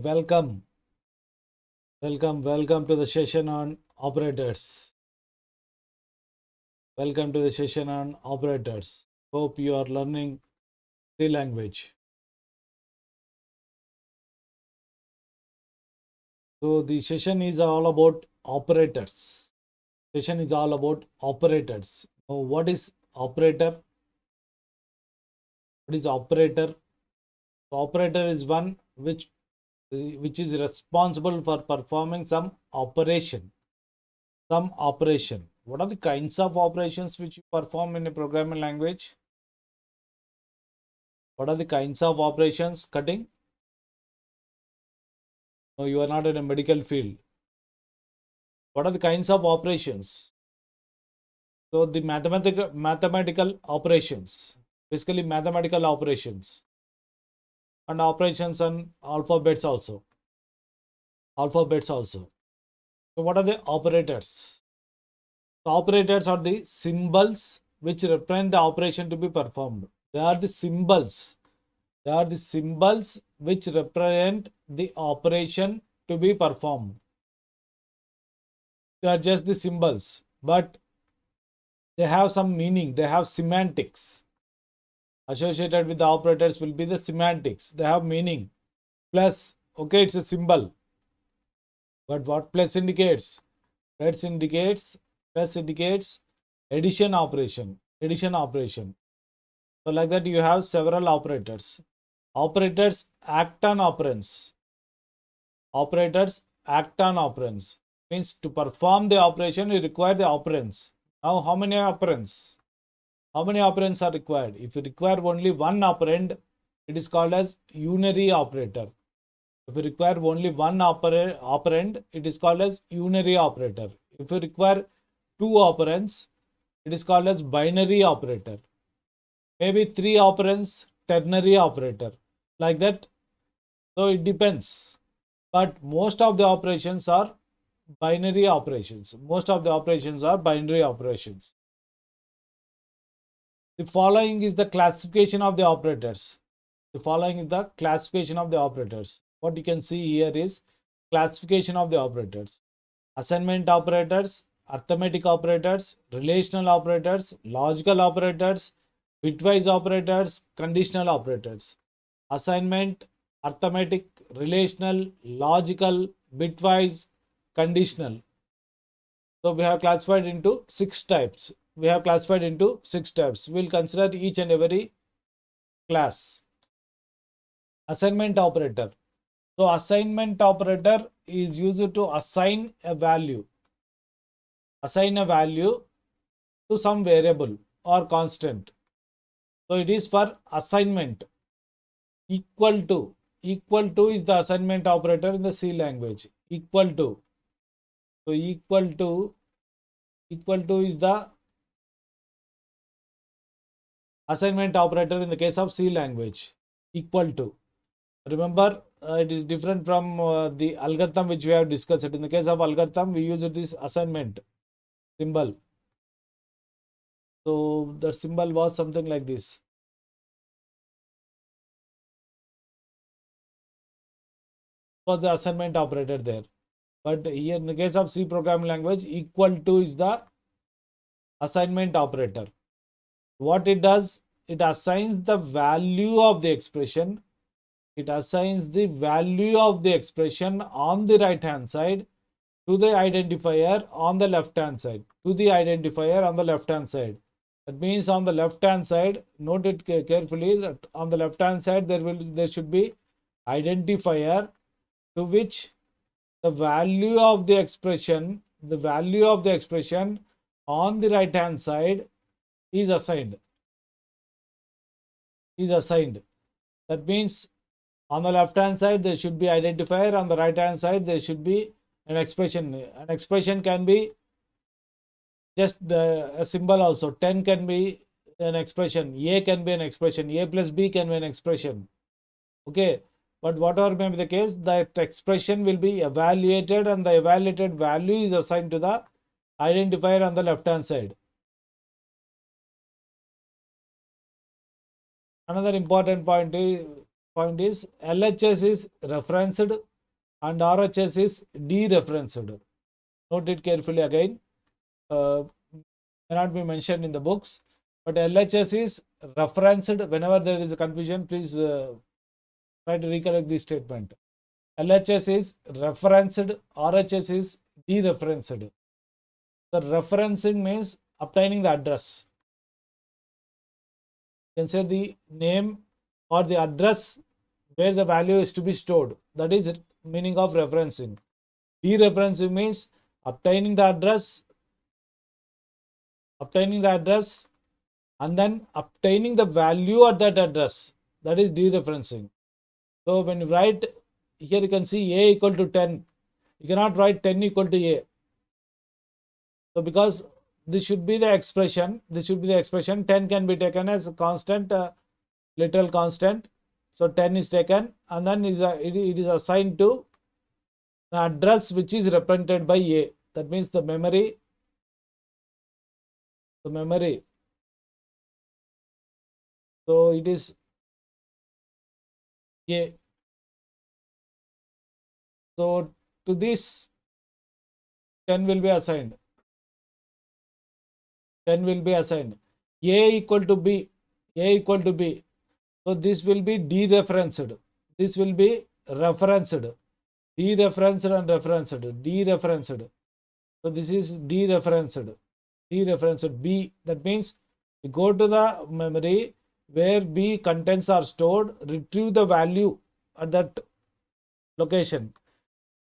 welcome to the session on operators. Welcome to the session on operators. Hope you are learning C language. So the session is all about operators. Session is all about operators. Now, what is operator? What is operator? Operator is one which is responsible for performing some operation. What are the kinds of operations which you perform in a programming language? What are the kinds of operations? Cutting? No, you are not in a medical field. What are the kinds of operations? So the mathematical operations, basically mathematical operations, and operations on alphabets also. So what are the operators? The operators are the symbols which represent the operation to be performed. They are the symbols which represent the operation to be performed. They are just the symbols, but they have some meaning. They have semantics. Associated with the operators will be the semantics. They have meaning. Plus, okay, it's a symbol. But what plus indicates? Plus indicates addition operation. So like that you have several operators. Operators act on operands. Means to perform the operation you require the operands. Now how many operands? How many operands are required? If you require only one operand, it is called as unary operator. If you require only one operand, it is called as unary operator. If you require two operands, it is called as binary operator. Maybe three operands, ternary operator. Like that. So it depends. But most of the operations are binary operations. The following is the classification of the operators. What you can see here is classification of the operators. Assignment operators, arithmetic operators, relational operators, logical operators, bitwise operators, conditional operators. Assignment, arithmetic, relational, logical, bitwise, conditional. So we have classified into 6 types. We'll consider each and every class. Assignment operator. So assignment operator is used to assign a value to some variable or constant. So it is for assignment. Equal to is the assignment operator in the C language. Equal to. So equal to is the assignment operator in the case of C language. Equal to. Remember, it is different from the algorithm which we have discussed. In the case of algorithm, we use this assignment symbol. So the symbol was something like this. For the assignment operator there. But here in the case of C programming language, equal to is the assignment operator. What it does, it assigns the value of the expression. On the right hand side to the identifier on the left hand side. That means on the left hand side, note it carefully that on the left hand side there should be identifier to which the value of the expression on the right hand side is assigned. That means on the left hand side there should be identifier, on the right hand side there should be an expression. An expression can be just a symbol also. 10 can be an expression, A can be an expression, A plus B can be an expression. Okay, but whatever may be the case, that expression will be evaluated and the evaluated value is assigned to the identifier on the left hand side. Another important point is LHS is referenced and RHS is dereferenced. Note it carefully again. Cannot be mentioned in the books, but LHS is referenced. Whenever there is a confusion, please try to recollect this statement. LHS is referenced, RHS is dereferenced. The referencing means obtaining the address. You can say the name or the address where the value is to be stored. That is meaning of referencing. Dereferencing means obtaining the address, and then obtaining the value at that address. That is dereferencing. So when you write here, you can see A equal to 10. You cannot write 10 equal to A. So because this should be the expression, 10 can be taken as a constant, literal constant. So 10 is taken, and then it is assigned to the address which is represented by A. That means the memory. So it is A. So to this 10 will be assigned. A equal to B. So this will be dereferenced. This will be referenced. Dereferenced and referenced. Dereferenced. So this is dereferenced. B. That means you go to the memory where B contents are stored, retrieve the value at that location.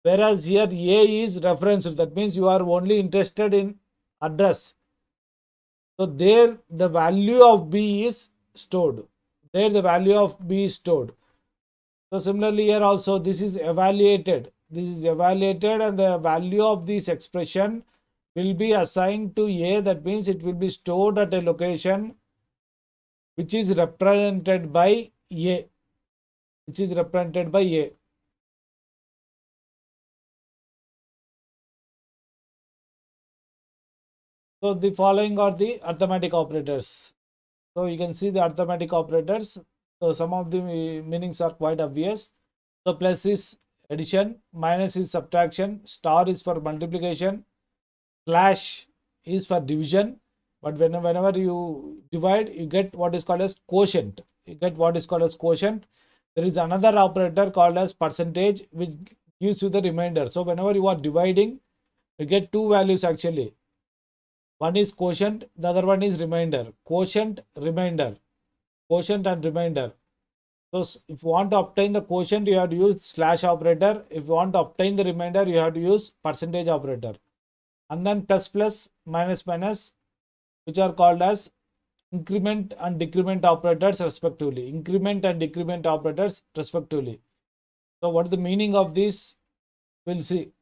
Whereas here A is referenced. That means you are only interested in address. So there the value of B is stored. So similarly here also this is evaluated. And the value of this expression will be assigned to A. That means it will be stored at a location which is represented by A. So the following are the arithmetic operators. So you can see the arithmetic operators. So some of the meanings are quite obvious. So plus is addition, minus is subtraction, star is for multiplication, slash is for division. But whenever you divide, you get what is called as quotient. There is another operator called as percentage, which gives you the remainder. So whenever you are dividing, you get two values actually. One is quotient, the other one is remainder. Quotient and remainder. So if you want to obtain the quotient, you have to use slash operator. If you want to obtain the remainder, you have to use percentage operator. And then plus, minus, which are called as increment and decrement operators respectively. So what is the meaning of this? We'll see.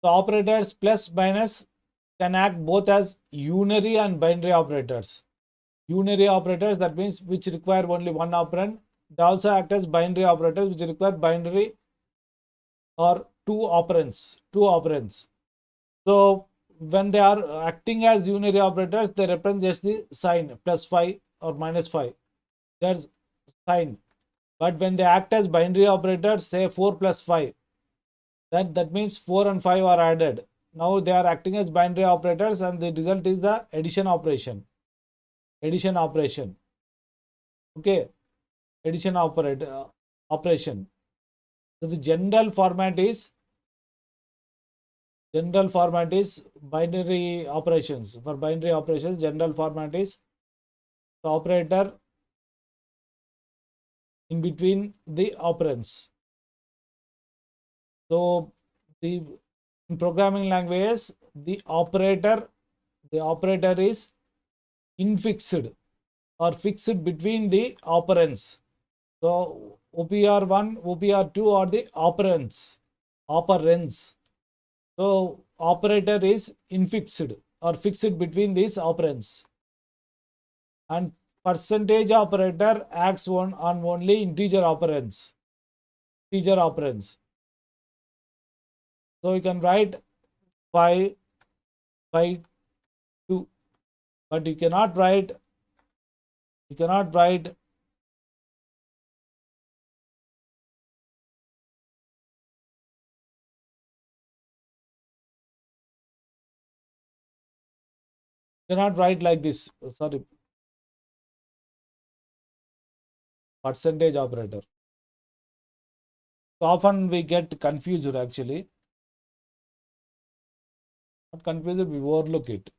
So operators plus, minus can act both as unary and binary operators. That means which require only one operand. They also act as binary operators, which require binary or two operands. So when they are acting as unary operators, they represent just the sign +5 or -5. There's sign. But when they act as binary operators, say 4 plus 5, that means 4 and 5 are added. Now they are acting as binary operators, and the result is the addition operation. Okay, addition operation. So the general format is binary operations. For binary operations, general format is the operator in between the operands. So in programming languages, the operator is infixed or fixed between the operands. So OPR1, OPR2 are the operands. So operator is infixed or fixed between these operands. And percentage operator acts on only integer operands. So you can write 5, 2, but you cannot write cannot write like this. Sorry, percentage operator. So often we get confused actually. Not confused, we overlook it.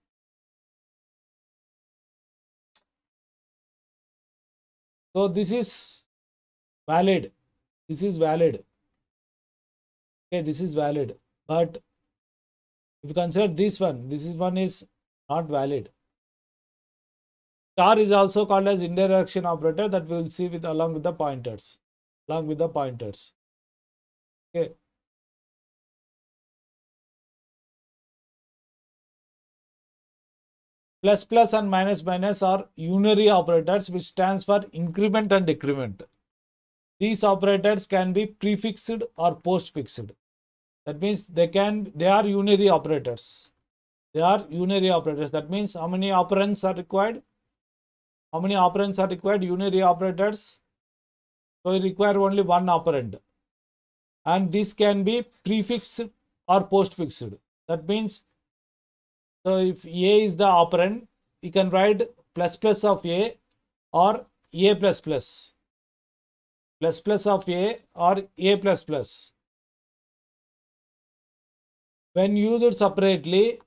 So this is valid. This is valid. Okay, this is valid. But if you consider this one is not valid. Star is also called as indirection operator, that we will see with along with the pointers. Along with the pointers. Okay. Plus plus and minus minus are unary operators, which stands for increment and decrement. These operators can be prefixed or postfixed. That means they are unary operators. They are unary operators. That means how many operands are required? How many operands are required? Unary operators. So you require only one operand. And this can be prefixed or postfixed. That means, so if A is the operand, you can write plus plus of A or A plus plus. Plus plus of A or A plus plus. When used separately,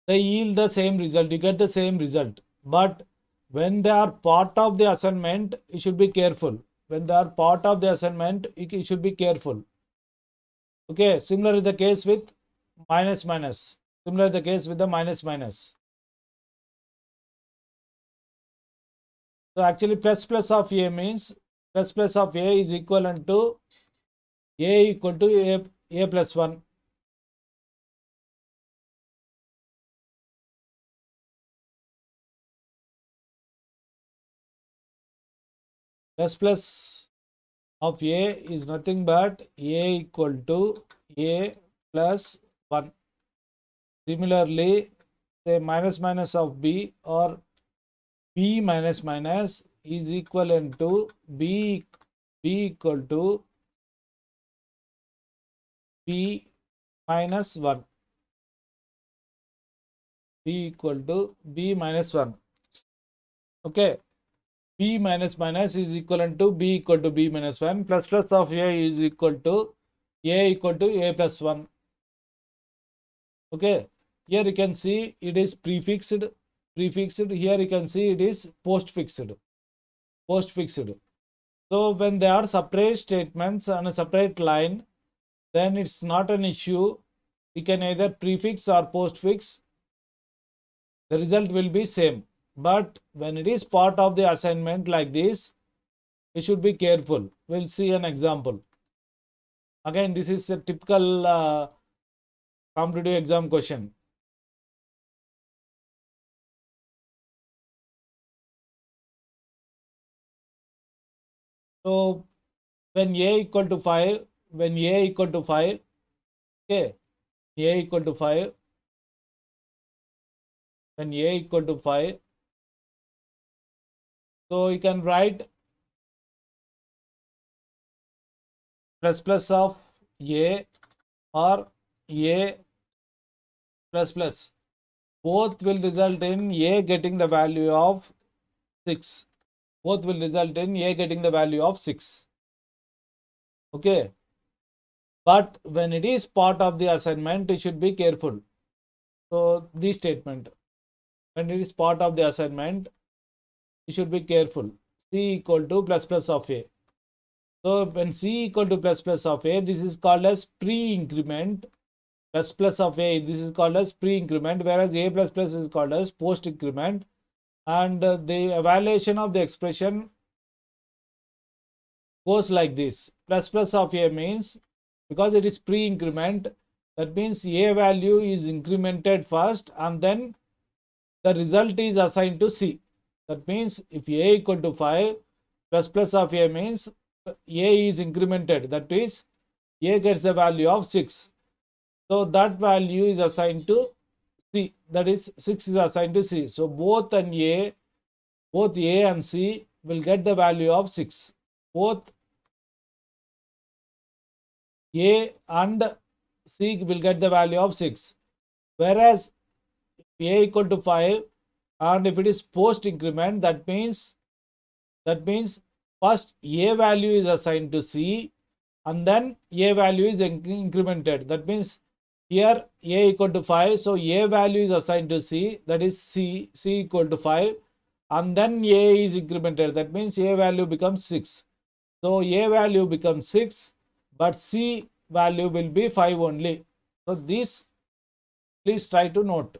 they yield the same result. You get the same result. But when they are part of the assignment, you should be careful. When they are part of the assignment, you should be careful. Okay, similar is the case with minus minus. Similar is the case with the minus minus. So actually plus plus of A means plus plus of A is equivalent to A equal to A plus 1. Plus plus of A is nothing but A equal to A plus 1. Similarly, say minus minus of B or B minus minus is equivalent to B equal to B minus 1. B equal to B minus 1. Okay. B minus minus is equivalent to B equal to B minus 1. Plus plus of A is equal to A plus 1. Okay. Here you can see it is prefixed. Here you can see it is postfixed. So when they are separate statements on a separate line, then it's not an issue. You can either prefix or postfix. The result will be same. But when it is part of the assignment like this, you should be careful. We'll see an example. Again, this is a typical competitive exam question. So when A equal to 5, okay, A equal to 5, when A equal to 5, so you can write plus plus of A or A plus plus. Both will result in A getting the value of 6. Both will result in A getting the value of 6. Okay. But when it is part of the assignment, you should be careful. So this statement, when it is part of the assignment, you should be careful. C equal to plus plus of A. So when C equal to plus plus of A, this is called as pre-increment. Plus plus of A, this is called as pre-increment, whereas A plus plus is called as post-increment. And the evaluation of the expression goes like this. Plus plus of A means, because it is pre-increment, that means A value is incremented first and then the result is assigned to C. That means if A equal to 5, plus plus of A means A is incremented. That is, A gets the value of 6. So that value is assigned to C. That is, 6 is assigned to C. So both A and C will get the value of 6. Both A and C will get the value of 6. Whereas if a equal to 5 and if it is post increment, that means first a value is assigned to c and then a value is incremented. That means here a equal to 5, so a value is assigned to c, that is c equal to 5, and then a is incremented, that means a value becomes 6. So a value becomes 6, but c value will be 5 only. So this please try to note.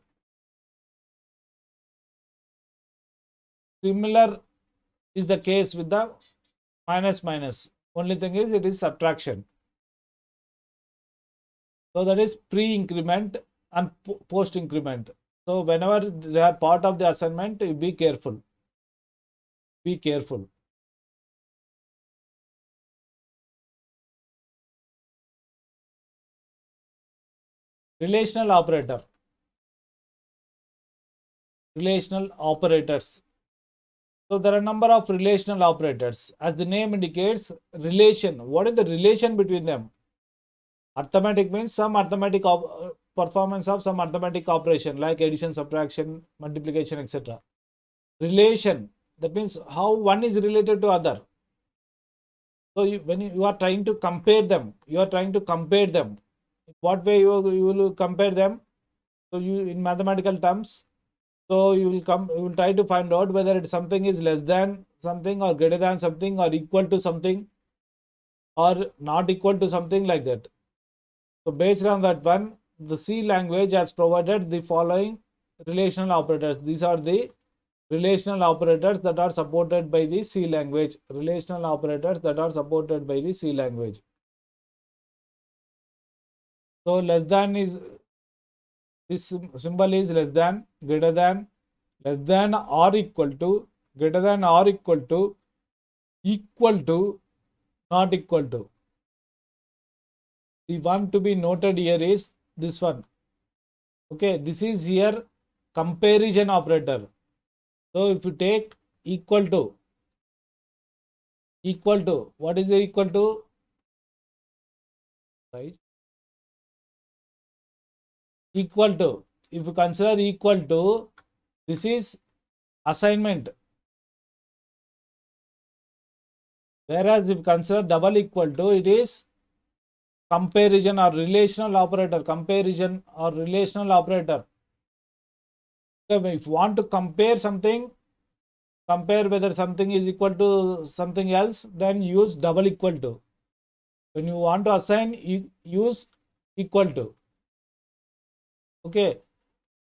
Similar is the case with the minus. Only thing is it is subtraction. So that is pre-increment and post-increment. So whenever they are part of the assignment, be careful. Be careful. Relational operator. Relational operators. So there are a number of relational operators. As the name indicates, relation. What is the relation between them? Arithmetic means some arithmetic performance of some arithmetic operation like addition, subtraction, multiplication, etc. Relation, that means how one is related to other. So when you are trying to compare them, what way you will compare them? So you in mathematical terms, so you will try to find out whether something is less than something or greater than something or equal to something or not equal to something, like that. So based on that one, the C language has provided the following relational operators. These are the relational operators that are supported by the C language. Relational operators that are supported by the C language. So less than is, this symbol is less than, greater than, less than or equal to, greater than or equal to, not equal to. The one to be noted here is this one. Okay, this is here comparison operator. So if you take equal to, what is the equal to? Right? Equal to, if you consider equal to, this is assignment. Whereas if you consider double equal to, it is comparison or relational operator. Comparison or relational operator. If you want to compare something, compare whether something is equal to something else, then use double equal to. When you want to assign, use equal to. Okay,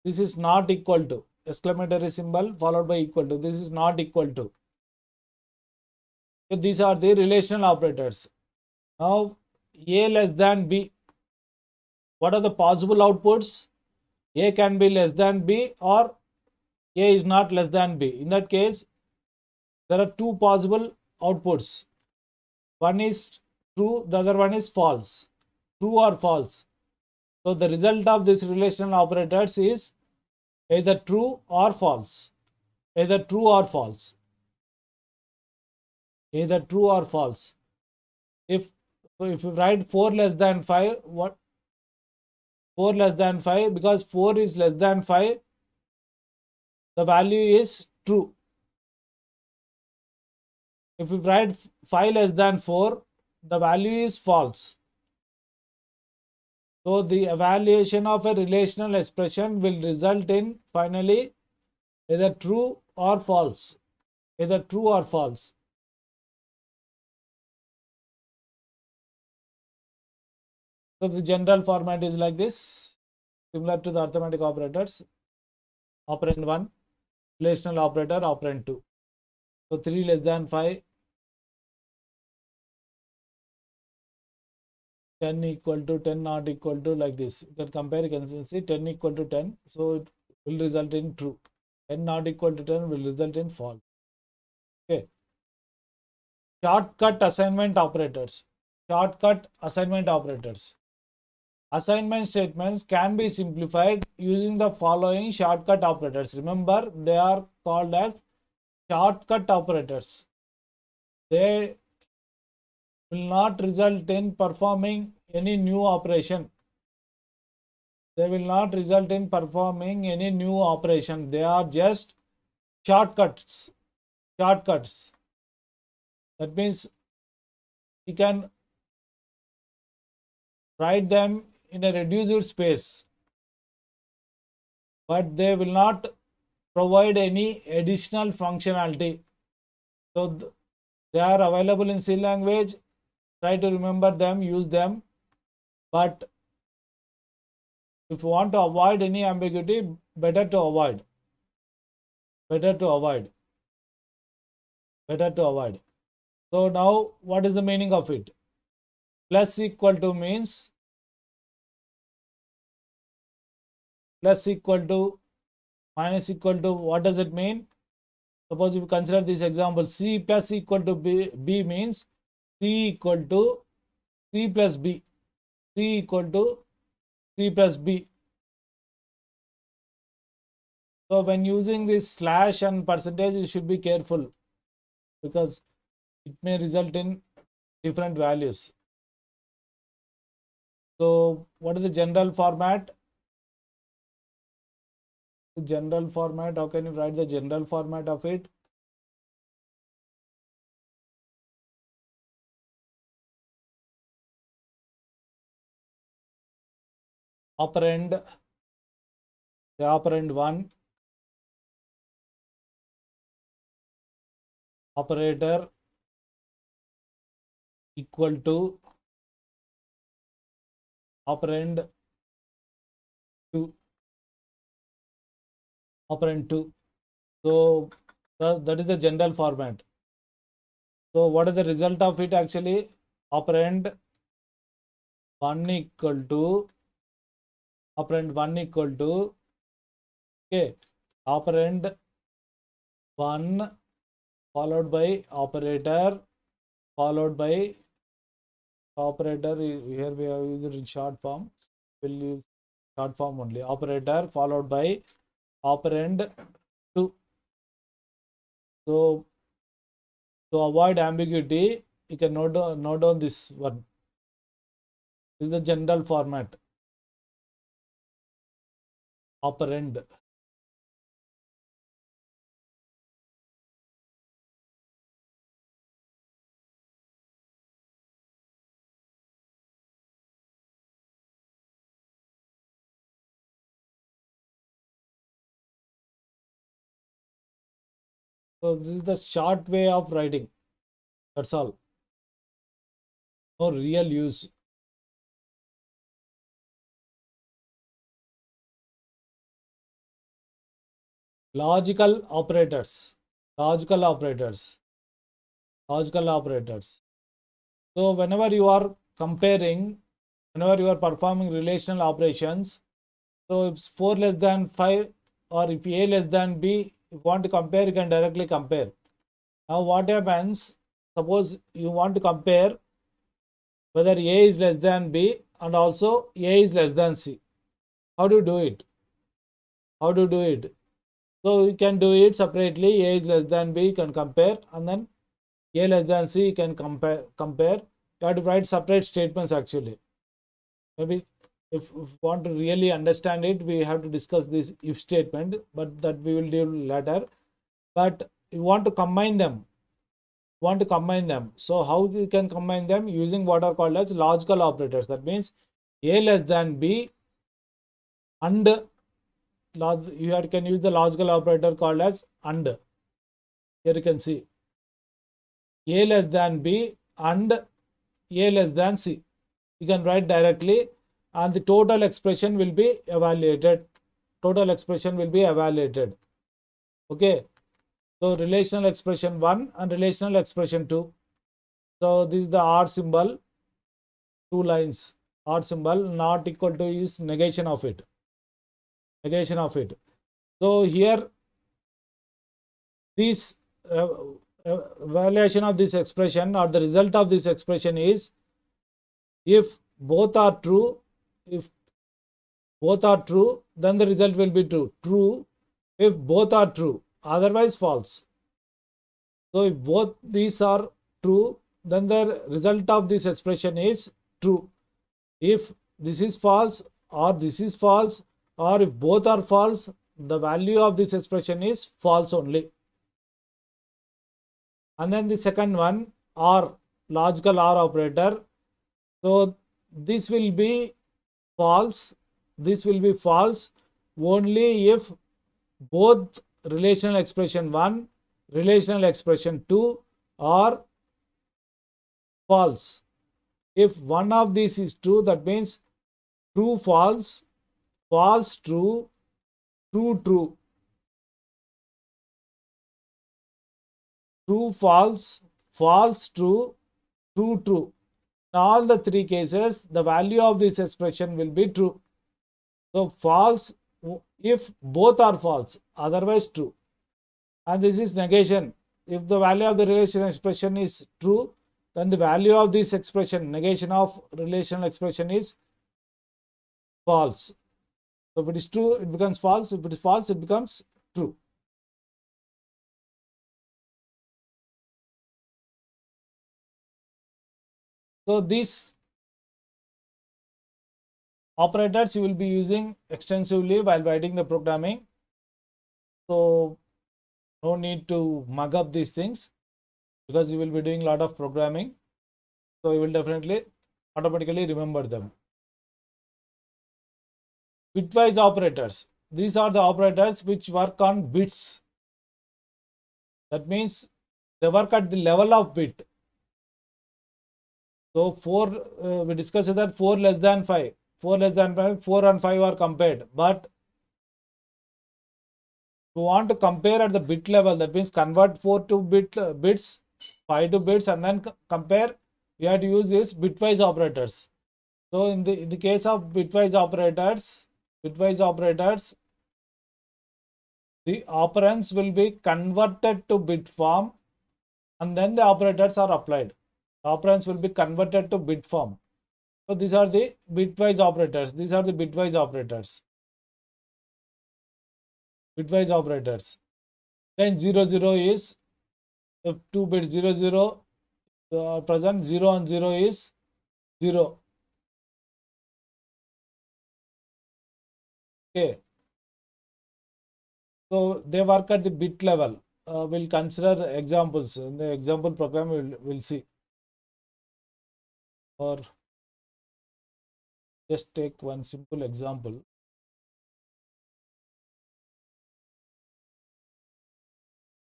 this is not equal to, exclamatory symbol followed by equal to. This is not equal to. So these are the relational operators. Now A less than B. What are the possible outputs? A can be less than B or A is not less than B. In that case, there are two possible outputs. One is true, the other one is false. True or false. So the result of this relational operators is either true or false. Either true or false. Either true or false. If you write 4 less than 5, what? 4 less than 5, because 4 is less than 5, the value is true. If you write 5 less than 4, the value is false. So the evaluation of a relational expression will result in finally either true or false. Either true or false. So the general format is like this, similar to the arithmetic operators. Operand 1, relational operator, operand 2. So 3 less than 5, 10 equal to 10 not equal to, like this. You can compare, you can see 10 equal to 10. So it will result in true. 10 not equal to 10 will result in false. Okay. Shortcut assignment operators. Shortcut assignment operators. Assignment statements can be simplified using the following shortcut operators. Remember, they are called as shortcut operators. They will not result in performing any new operation. They will not result in performing any new operation. They are just shortcuts. Shortcuts. That means you can write them in a reduced space, but they will not provide any additional functionality. So they are available in C language. Try to remember them, use them. But if you want to avoid any ambiguity, better to avoid. Better to avoid. Better to avoid. So now what is the meaning of it? Plus equal to means plus equal to minus equal to, what does it mean? Suppose if you consider this example, C plus equal to B means C equal to C plus B. C equal to C plus B. So when using this slash and percentage, you should be careful because it may result in different values. So what is the general format? The general format, how can you write the general format of it? Operand, the operand 1, operator equal to operand 2, operand 2. So that is the general format. So what is the result of it actually? Operand 1 equal to operand 1 equal to, okay, operand 1 followed by operator followed by operator. Here we have used it in short form. We'll use short form only. Operator followed by operand 2. So to avoid ambiguity, you can note down this one. This is the general format. Operand. So this is the short way of writing. That's all. No real use. Logical operators. Logical operators. Logical operators. So whenever you are comparing, whenever you are performing relational operations, so if 4 less than 5 or if A less than B, if you want to compare, you can directly compare. Now what happens, suppose you want to compare whether A is less than B and also A is less than C. How do you do it? How do you do it? So you can do it separately. A is less than B, you can compare, and then A less than C, you can compare. You have to write separate statements actually. Maybe if you want to really understand it, we have to discuss this if statement, but that we will do later. But you want to combine them. So how you can combine them? Using what are called as logical operators. That means A less than B and you can use the logical operator called as and. Here you can see A less than B and A less than C. You can write directly and the total expression will be evaluated. Total expression will be evaluated. Okay. So relational expression 1 and relational expression 2. So this is the R symbol, 2 lines. R symbol not equal to is negation of it. Negation of it. So here this evaluation of this expression or the result of this expression is if both are true, then the result will be true if both are true, otherwise false. So if both these are true, then the result of this expression is true. If this is false, or this is false, or if both are false, the value of this expression is false only. And then the second one, or, logical or operator. So this will be false, this will be false only if both relational expression 1, relational expression 2 are false. If one of these is true, that means true false, false true, true true, true false, false true, true true. In all the three cases, the value of this expression will be true. So false if both are false, otherwise true. And this is negation. If the value of the relational expression is true, then the value of this expression, negation of relational expression, is false. So if it is true, it becomes false. If it is false, it becomes true. So these operators you will be using extensively while writing the programming. So no need to mug up these things because you will be doing a lot of programming. So you will definitely automatically remember them. Bitwise operators. These are the operators which work on bits. That means they work at the level of bit. So 4, we discussed that 4 less than 5. 4 less than 5, 4 and 5 are compared. But we want to compare at the bit level. That means convert 4 to bits, 5 to bits, and then compare. We have to use this bitwise operators. So in the case of bitwise operators, the operands will be converted to bit form, and then the operators are applied. Operands will be converted to bit form. So these are the bitwise operators. These are the bitwise operators. Bitwise operators. Then 00 is, if 2 bits 00 present, 0 and 0 is 0. Okay. So they work at the bit level. We'll consider examples. In the example program, we'll see. Or just take one simple example.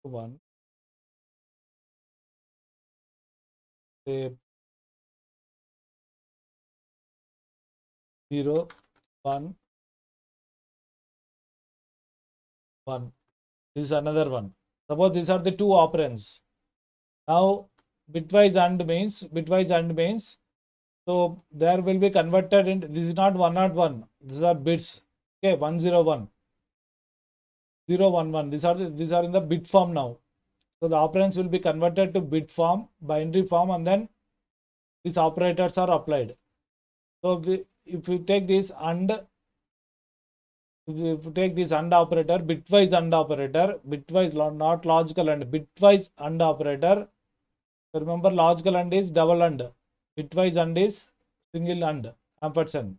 One. Say 0, 1, 1. This is another one. Suppose these are the two operands. Now bitwise AND means, so there will be converted into, this is not 101, these are bits. Okay, 101, 011. These are in the bit form now. So the operands will be converted to bit form, binary form, and then these operators are applied. So if you take this AND, if you take this AND operator, bitwise AND operator, bitwise, not logical AND, bitwise AND operator. So remember, logical AND is double AND, bitwise AND is single AND, ampersand.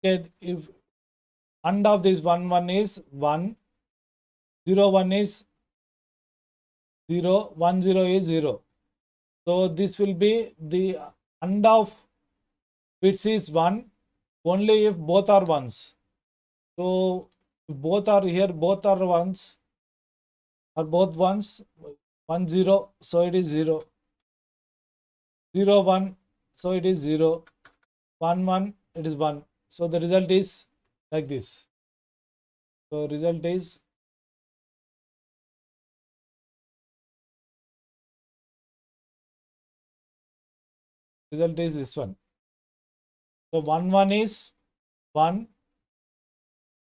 Okay, if AND of this 1 is 1, 0 1 is 0, 1 0 is 0. So this will be the AND of bits is 1 only if both are ones. So if both are here, both are ones, or both ones, 1 0, so it is 0. 0 1, so it is 0. 1 1, it is 1. So the result is like this. So result is this one. So 1 1 is 1,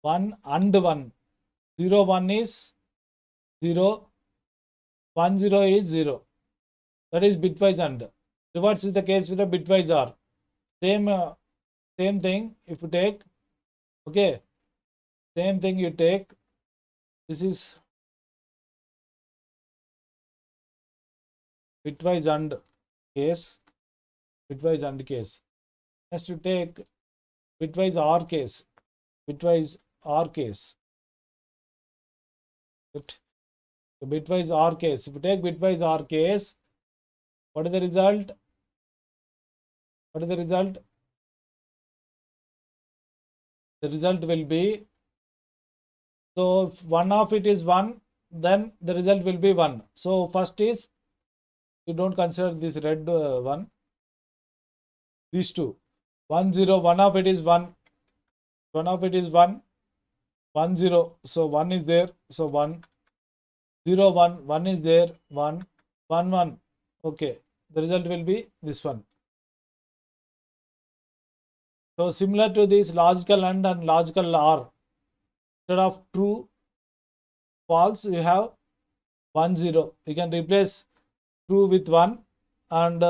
1 and 1. 0 1 is 0, 1 0 is 0. That is bitwise AND. Reverse is the case with the bitwise OR. Same thing if you take, okay, same thing you take. This is bitwise AND case. Bitwise AND case. Next you take bitwise OR case. Bitwise OR case. The bitwise OR case. If you take bitwise OR case, what is the result? What is the result? The result will be, so if one of it is 1, then the result will be 1. So first is, you don't consider this red one, these two. 1 0, one of it is 1, one of it is 1, 1 0, so 1 is there, so 1 0 1, 1 is there, 1 1 1. Okay, the result will be this one. So similar to this logical AND and logical OR, instead of true false, you have 1 0. You can replace true with 1 and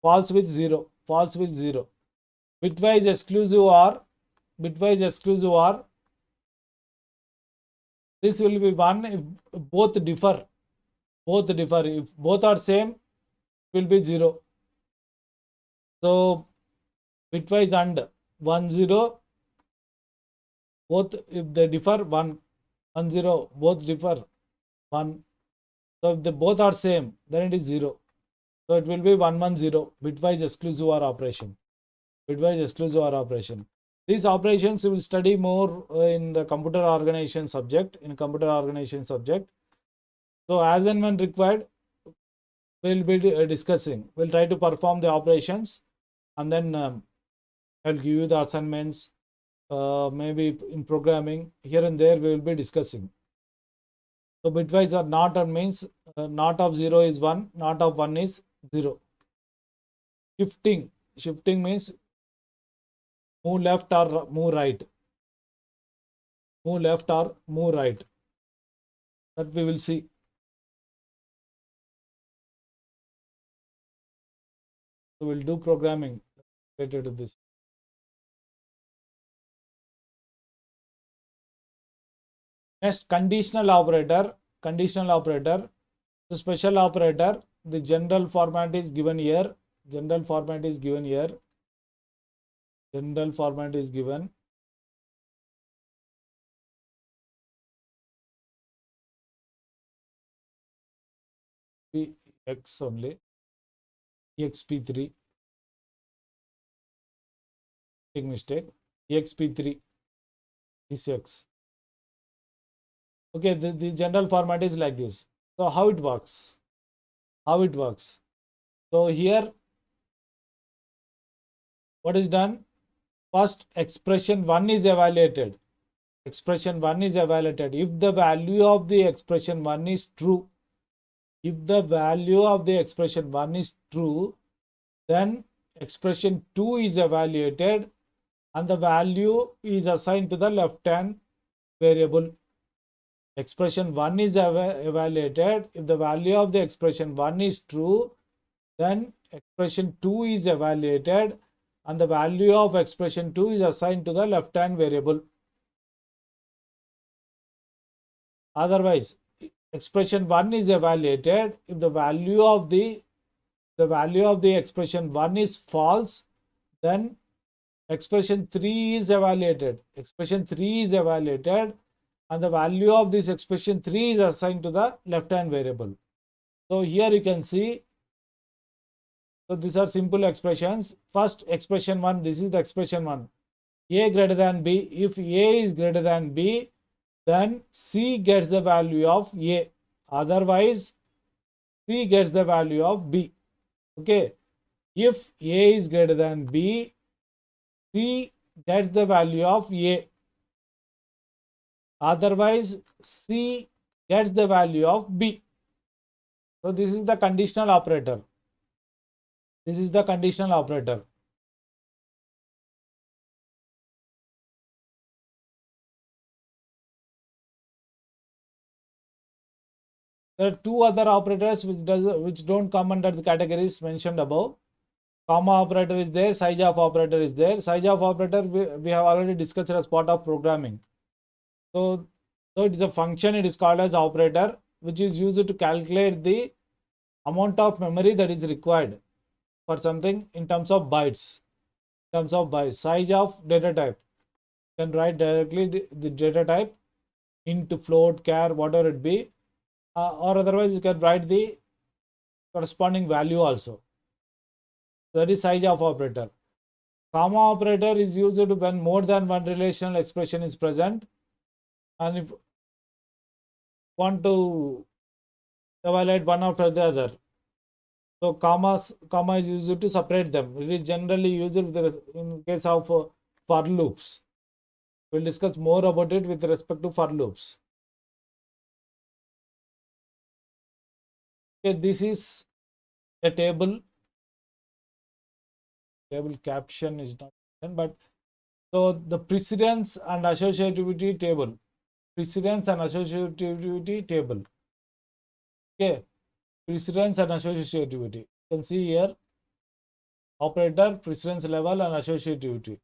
false with 0. False with 0. Bitwise exclusive OR. Bitwise exclusive OR. This will be 1 if both differ. Both differ. If both are same, it will be 0. So bitwise AND 1 0. Both if they differ, 1 1 0. Both differ, 1. So if they both are same, then it is 0. So it will be 1 1 0. Bitwise exclusive OR operation. Bitwise exclusive OR operation. These operations we will study more in the computer organization subject. So as and when required, we will be discussing. We'll try to perform the operations, and then I'll give you the assignments. Maybe in programming here and there we will be discussing. So bitwise or not or means not of 0 is 1, not of 1 is 0. Shifting means move left or move right. Move left or move right. That we will see. So we'll do programming related to this. Next, conditional operator. Conditional operator. The special operator. The general format is given here. General format is given here. General format is given. X only. exp3. Big mistake. exp3 is X. Okay, the general format is like this. So how it works? How it works? So here, what is done? First, expression 1 is evaluated. Expression 1 is evaluated. If the value of the expression 1 is true, if the value of the expression 1 is true, then expression 2 is evaluated and the value is assigned to the left-hand variable. Expression 1 is evaluated. If the value of the expression 1 is true, then expression 2 is evaluated and the value of expression 2 is assigned to the left-hand variable. Otherwise, expression 1 is evaluated. If the value of the expression 1 is false, then expression 3 is evaluated. Expression 3 is evaluated and the value of this expression 3 is assigned to the left-hand variable. So here you can see, so these are simple expressions. First expression 1, this is the expression 1. A greater than B. If A is greater than B, then C gets the value of A. Otherwise, C gets the value of B. Okay. If A is greater than B, C gets the value of A. Otherwise, C gets the value of B. So this is the conditional operator. This is the conditional operator. There are two other operators which don't come under the categories mentioned above. Comma operator is there, size of operator is there. Size of operator we have already discussed as part of programming. So it is a function, it is called as operator, which is used to calculate the amount of memory that is required for something in terms of bytes. in terms of by size of data type. You can write directly the data type int, float, char, whatever it be, or otherwise you can write the corresponding value also. That is size of operator. Comma operator is used when more than one relational expression is present, and if you want to evaluate one after the other. So comma is used to separate them. It is generally used in case of for loops. We'll discuss more about it with respect to for loops. Okay, this is a table. Table caption is not, but so the precedence and associativity table. Precedence and associativity table. Okay, precedence and associativity. You can see here operator, precedence level, and associativity.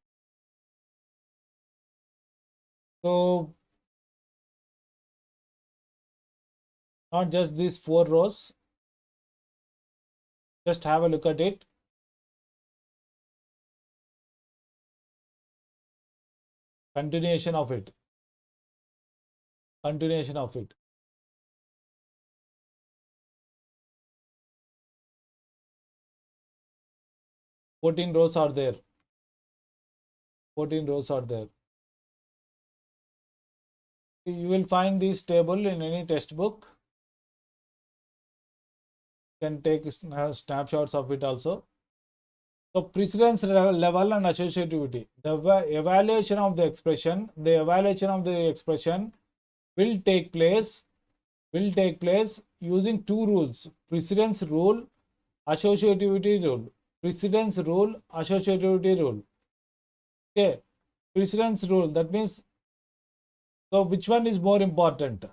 So not just these 4 rows. Just have a look at it. Continuation of it. Continuation of it. Fourteen rows are there. 14 rows are there. You will find this table in any textbook. You can take snapshots of it also. So precedence level and associativity. The evaluation of the expression will take place using 2 rules: precedence rule, associativity rule. Precedence rule, associativity rule. Okay, precedence rule, that means, so which one is more important?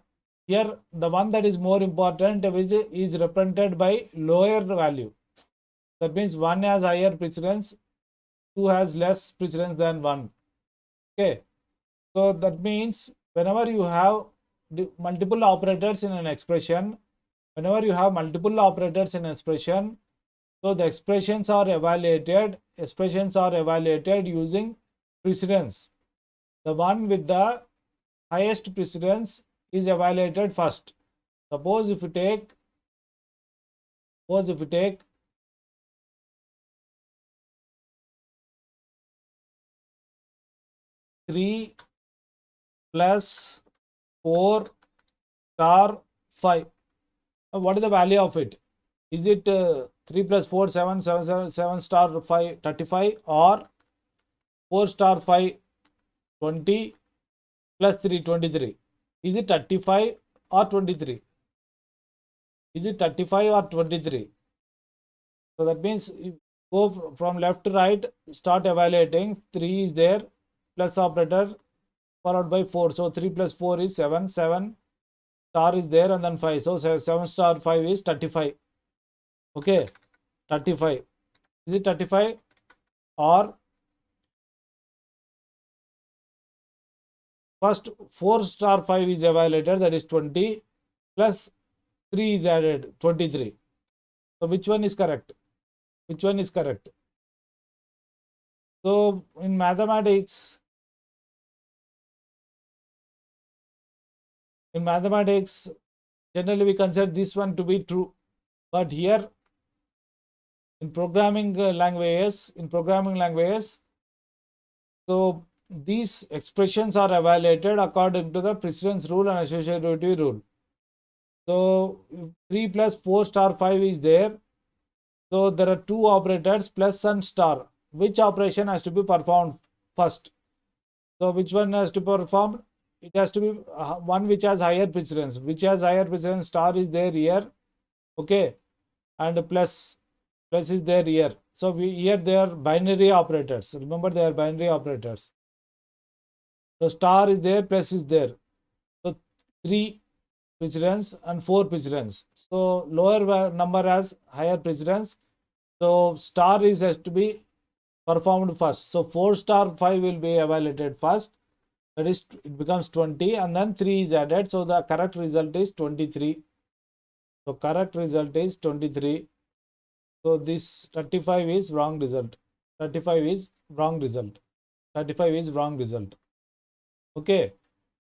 Here the one that is more important is represented by lower value. That means 1 has higher precedence, 2 has less precedence than 1. Okay, so that means whenever you have multiple operators in an expression, so the expressions are evaluated using precedence. The one with the highest precedence is evaluated first. Suppose if you take 3 plus 4 star 5. What is the value of it? Is it 3 plus 4, 7, 7, 7, 7 star 5, 35, or 4 star 5, 20, plus 3, 23? Is it 35 or 23? Is it 35 or 23? So that means if go from left to right, start evaluating. 3 is there, plus operator followed by 4. So 3 plus 4 is 7. 7 star is there, and then 5. So 7 star 5 is 35. Okay, 35. Is it 35 or first 4 star 5 is evaluated, that is 20, plus 3 is added, 23. So which one is correct? So in mathematics, generally we consider this one to be true, but here in programming languages, so these expressions are evaluated according to the precedence rule and associativity rule. So 3 plus 4 star 5 is there. So there are 2 operators, plus and star. Which operation has to be performed first? So which one has to be performed? It has to be one which has higher precedence. Star is there here. Okay, and plus is there here. So here they are binary operators. Remember, they are binary operators. So star is there, plus is there. So 3 precedence and 4 precedence. So lower number has higher precedence. So star has to be performed first. So 4 star 5 will be evaluated first. That is, it becomes 20, and then 3 is added. So the correct result is 23. So correct result is 23. So this 35 is wrong result. 35 is wrong result. 35 is wrong result. Okay,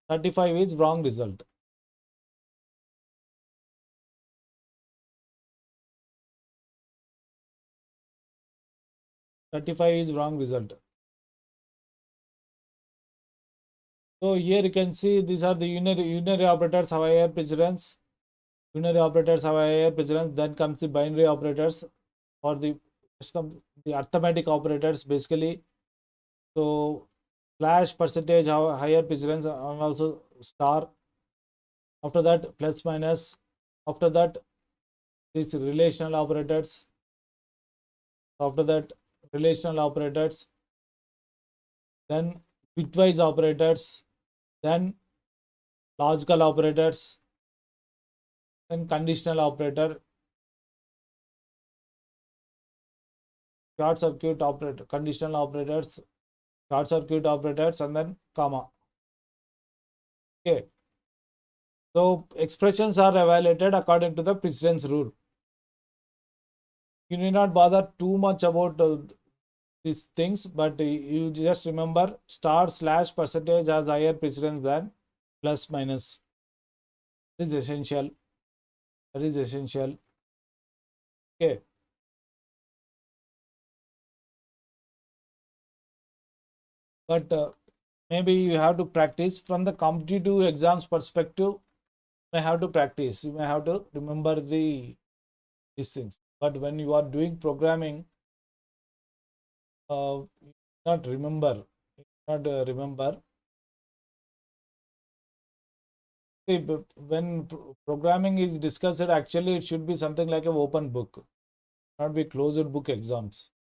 35 is wrong result. is wrong result. So here you can see these are the unary operators have higher precedence. Unary operators have higher precedence. Then comes the binary operators or the arithmetic operators basically. So slash percentage have higher precedence and also star. After that plus minus. After that these relational operators. After that relational operators. Then bitwise operators. Then logical operators. Then conditional operator. Short circuit operator, conditional operators, short circuit operators, and then comma. Okay. So expressions are evaluated according to the precedence rule. You need not bother too much about these things, but you just remember star slash percentage has higher precedence than plus minus. This is essential. That is essential. Okay. But maybe you have to practice from the competitive exams perspective. You may have to practice. You may have to remember these things. But when you are doing programming, not remember. Remember. See, when programming is discussed, actually it should be something like an open book, not be closed book exams.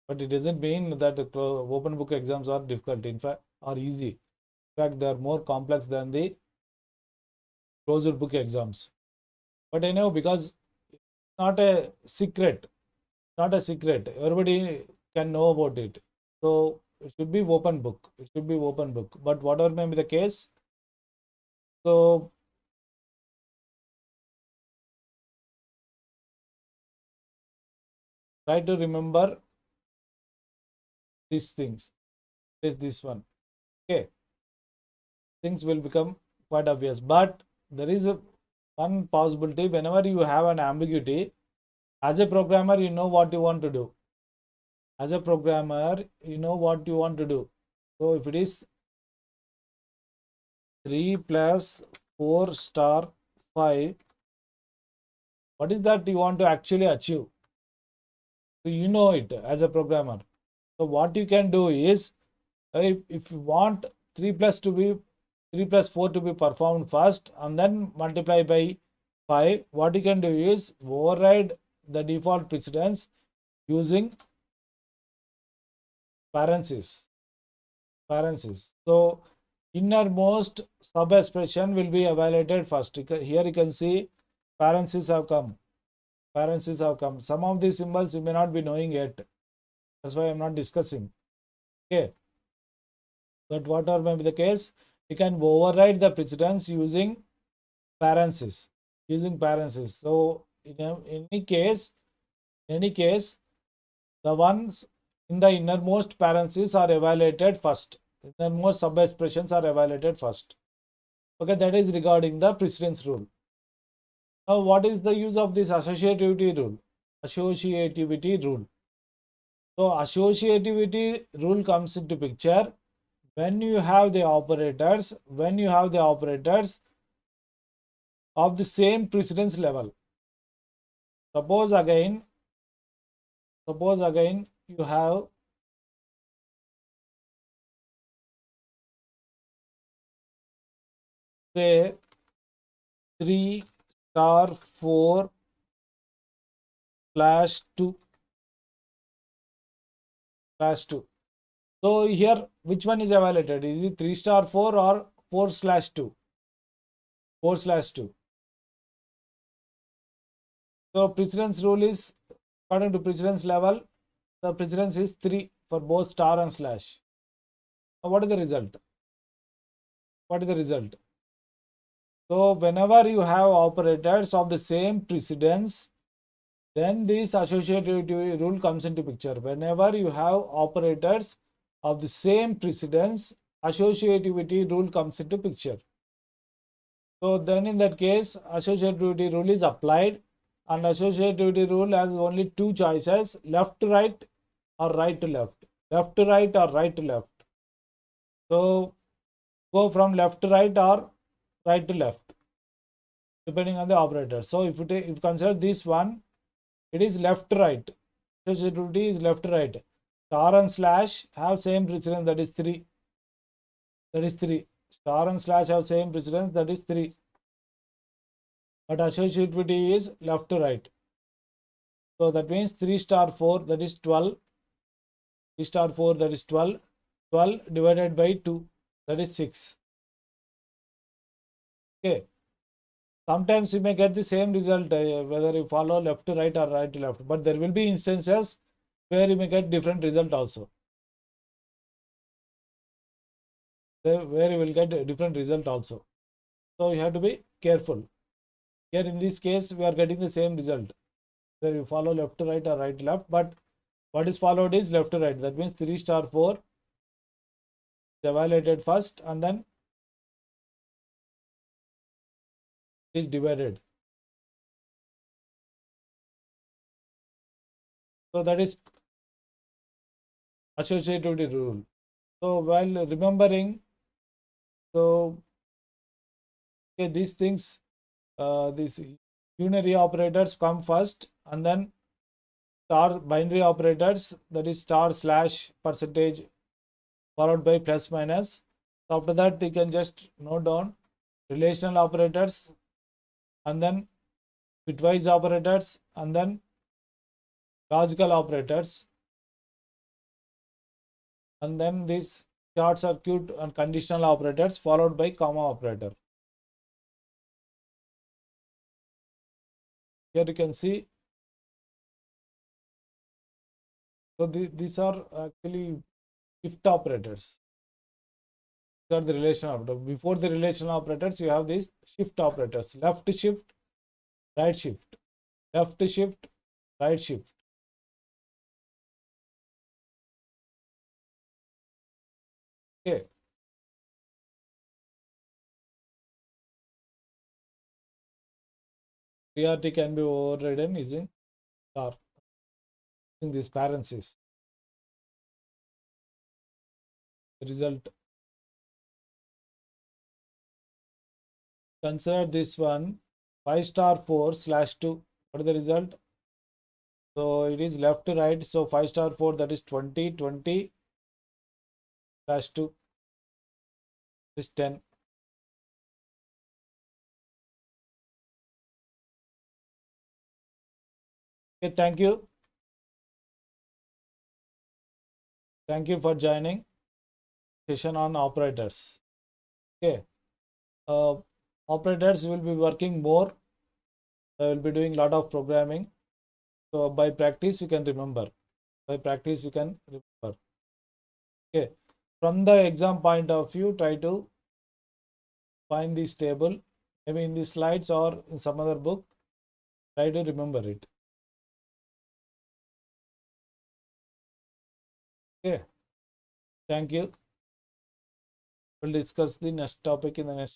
But it doesn't mean that open book exams are difficult. In fact, are easy. In fact, they are more complex than the closed book exams. But I know because it's not a secret. Not a secret. Everybody can know about it. So it should be open book. It should be open book. But whatever may be the case, so try to remember these things. This one. Okay. Things will become quite obvious. But there is one possibility. Whenever you have an ambiguity, as a programmer, you know what you want to do. As a programmer, you know what you want to do. So if it is 3 plus 4 star 5, what is that you want to actually achieve? So you know it as a programmer. So what you can do is, if you want 3 plus 4 to be performed first and then multiply by 5, what you can do is override the default precedence using parentheses. So innermost sub expression will be evaluated first. Here you can see parentheses have come. Some of these symbols you may not be knowing yet. That's why I'm not discussing. Okay. But whatever may be the case, you can override the precedence using parentheses. So in any case, the ones in the innermost parentheses are evaluated first. Innermost sub expressions are evaluated first. Okay, that is regarding the precedence rule. Now, what is the use of this associativity rule? Associativity rule. So, associativity rule comes into picture when you have the operators, of the same precedence level. Suppose again you have say 3 star 4 slash 2. So here which one is evaluated? Is it 3 star 4 or 4 slash 2? 4 slash 2. So precedence rule is, according to precedence level, the precedence is 3 for both star and slash. Now what is the result? So whenever you have operators of the same precedence, then this associativity rule comes into picture. Whenever you have operators of the same precedence, associativity rule comes into picture. So then in that case, associativity rule is applied, and associativity rule has only two choices: left to right or right to left. Left to right or right to left. So go from left to right or right to left, depending on the operator. So if you consider this one, it is left to right. Associativity is left to right. Star and slash have same precedence, that is 3. That is 3. Star and slash have same precedence, that is 3. But associativity is left to right. So that means 3 star 4, that is 12. 3 star 4, that is 12. 12 divided by 2, that is 6. Okay. Sometimes you may get the same result whether you follow left to right or right to left. But there will be instances where you may get different result also. Where you will get a different result also. So you have to be careful. Here in this case, we are getting the same result. Whether you follow left to right or right to left. But what is followed is left to right. That means 3 star 4 is evaluated first and then is divided. So that is associativity rule. So while remembering, so okay, these things, these unary operators come first, and then star binary operators, that is star slash percentage followed by plus minus. So after that you can just note down relational operators, and then bitwise operators, and then logical operators, and then these short circuit and conditional operators followed by comma operator. Here you can see, so these are actually shift operators. These are the relational operators. Before the relational operators, you have these shift operators: left shift, right shift, left shift, right shift. Okay. PRT can be overridden using star, using these parentheses. The result. Consider this one 5 star 4 slash 2. What is the result? So it is left to right. So 5 star 4, that is 20, 20 slash 2 is 10. Okay, thank you. Thank you for joining session on operators. Okay. Operators will be working more. They will be doing a lot of programming. So by practice, you can remember. By practice, you can remember. Okay. From the exam point of view, try to find this table, maybe in the slides or in some other book. Try to remember it. Okay. Thank you. We'll discuss the next topic in the next.